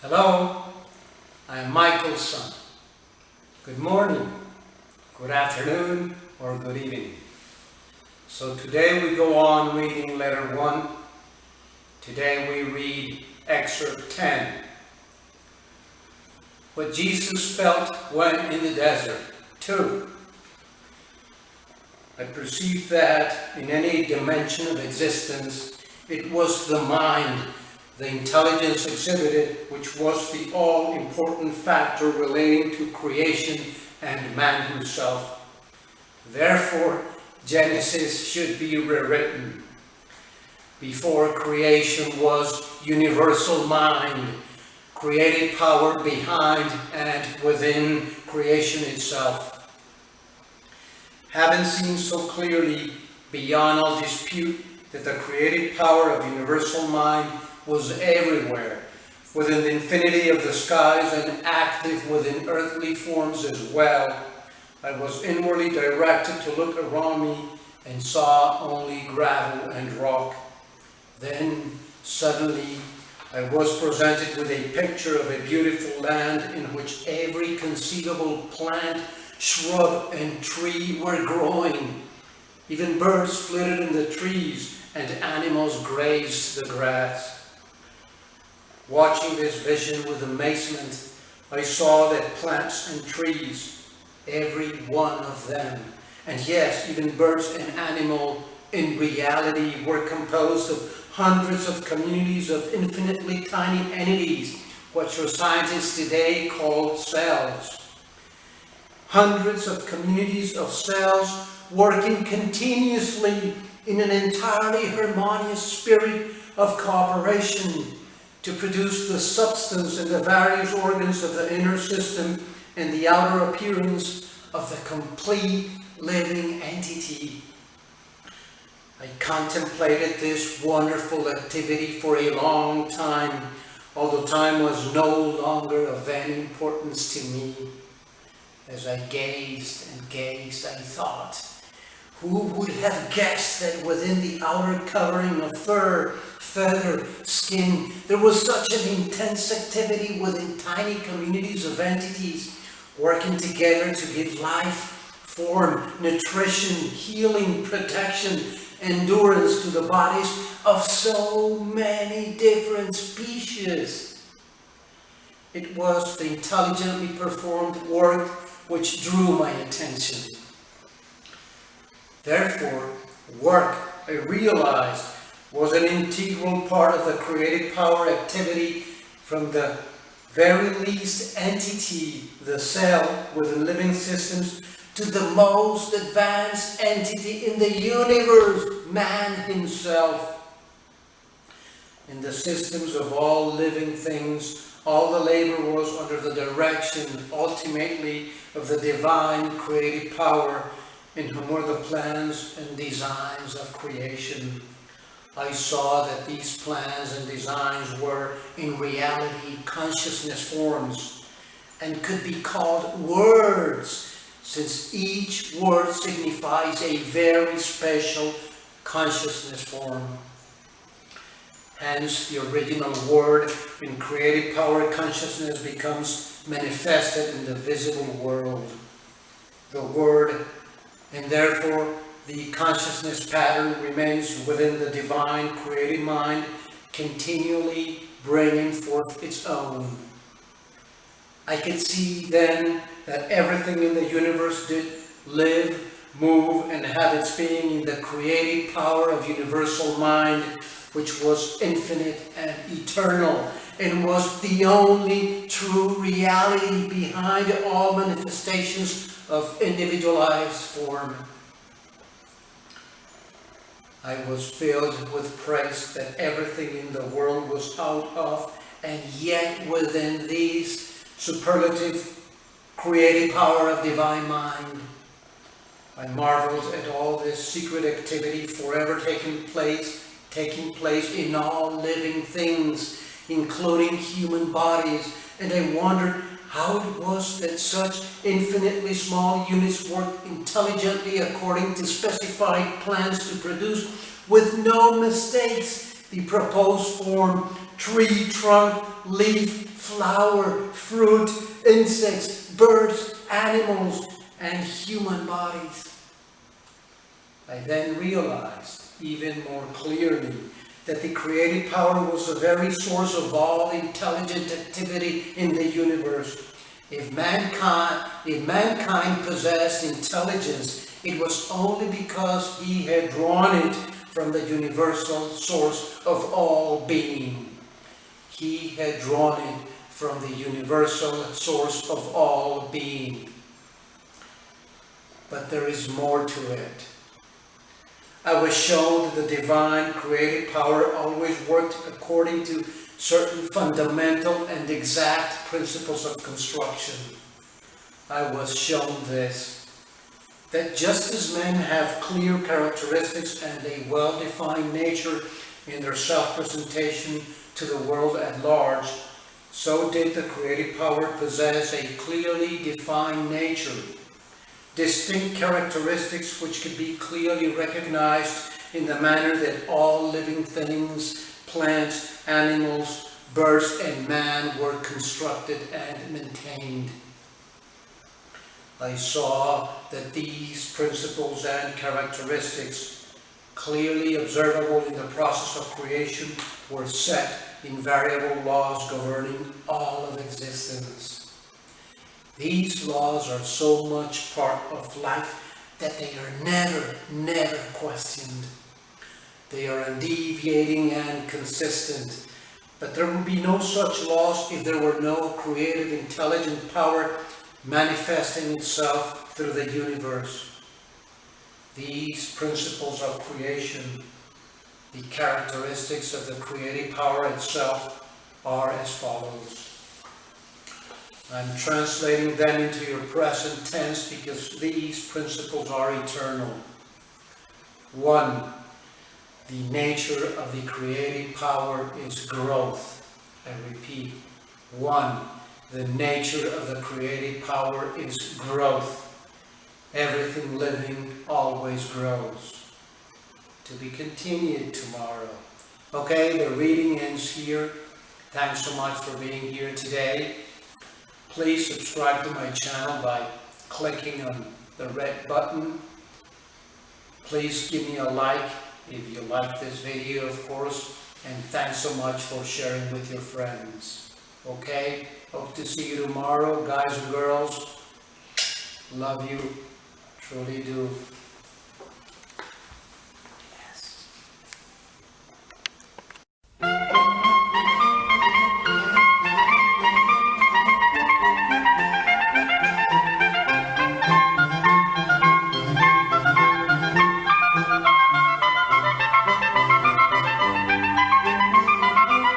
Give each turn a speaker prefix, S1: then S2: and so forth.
S1: Hello, I am Michael's son. Good morning, good afternoon, or good evening. So today we go on reading letter 1. Today we read Excerpt 10. What Jesus felt when in the desert. 2. I perceived that in any dimension of existence, it was the mind, the intelligence exhibited, which was the all-important factor relating to creation and man himself. Therefore, Genesis should be rewritten. Before creation was universal mind, creative power behind and within creation itself. Having seen so clearly, beyond all dispute, that the creative power of universal mind was everywhere, within the infinity of the skies and active within earthly forms as well, I was inwardly directed to look around me and saw only gravel and rock. Then, suddenly, I was presented with a picture of a beautiful land in which every conceivable plant, shrub, and tree were growing. Even birds flitted in the trees, and animals grazed the grass. Watching this vision with amazement, I saw that plants and trees, every one of them, and yes, even birds and animals, in reality were composed of hundreds of communities of infinitely tiny entities, what your scientists today call cells. Hundreds of communities of cells working continuously in an entirely harmonious spirit of cooperation to produce the substance and the various organs of the inner system and the outer appearance of the complete living entity. I contemplated this wonderful activity for a long time, although time was no longer of any importance to me. As I gazed and gazed, I thought, who would have guessed that within the outer covering of fur, feather, skin, there was such an intense activity within tiny communities of entities working together to give life, form, nutrition, healing, protection, endurance to the bodies of so many different species. It was the intelligently performed work which drew my attention. Therefore, work, I realized, was an integral part of the creative power activity from the very least entity, the cell within living systems, to the most advanced entity in the universe, man himself. In the systems of all living things, all the labor was under the direction, ultimately, of the divine creative power in whom were the plans and designs of creation. I saw that these plans and designs were, in reality, consciousness forms, and could be called words, since each word signifies a very special consciousness form. Hence, the original word in creative power consciousness becomes manifested in the visible world. The word, and therefore the consciousness pattern, remains within the divine creative mind, continually bringing forth its own. I could see then that everything in the universe did live, move, and have its being in the creative power of universal mind, which was infinite and eternal, and was the only true reality behind all manifestations of individualized form. I was filled with praise that everything in the world was out of, and yet within these superlative creative power of divine mind. I marveled at all this secret activity forever taking place in all living things, including human bodies, and I wondered how it was that such infinitely small units worked intelligently according to specified plans to produce with no mistakes the proposed form, tree, trunk, leaf, flower, fruit, insects, birds, animals, and human bodies. I then realized even more clearly that the creative power was the very source of all intelligent activity in the universe. If mankind possessed intelligence, it was only because he had drawn it from the universal source of all being. He had drawn it from the universal source of all being. But there is more to it. I was shown that the divine creative power always worked according to certain fundamental and exact principles of construction. I was shown this, that just as men have clear characteristics and a well-defined nature in their self-presentation to the world at large, so did the creative power possess a clearly defined nature, distinct characteristics which could be clearly recognized in the manner that all living things, plants, animals, birds, and man were constructed and maintained. I saw that these principles and characteristics, clearly observable in the process of creation, were set in variable laws governing all of existence. These laws are so much part of life that they are never questioned. They are undeviating and consistent. But there would be no such laws if there were no creative, intelligent power manifesting itself through the universe. These principles of creation, the characteristics of the creative power itself, are as follows. I'm translating them into your present tense because these principles are eternal. 1. The nature of the creative power is growth. I repeat. 1. The nature of the creative power is growth. Everything living always grows. To be continued tomorrow. Okay, the reading ends here. Thanks so much for being here today. Please subscribe to my channel by clicking on the red button. Please give me a like if you like this video, of course, and thanks so much for sharing with your friends. Okay, hope to see you tomorrow, guys and girls. Love you, truly do.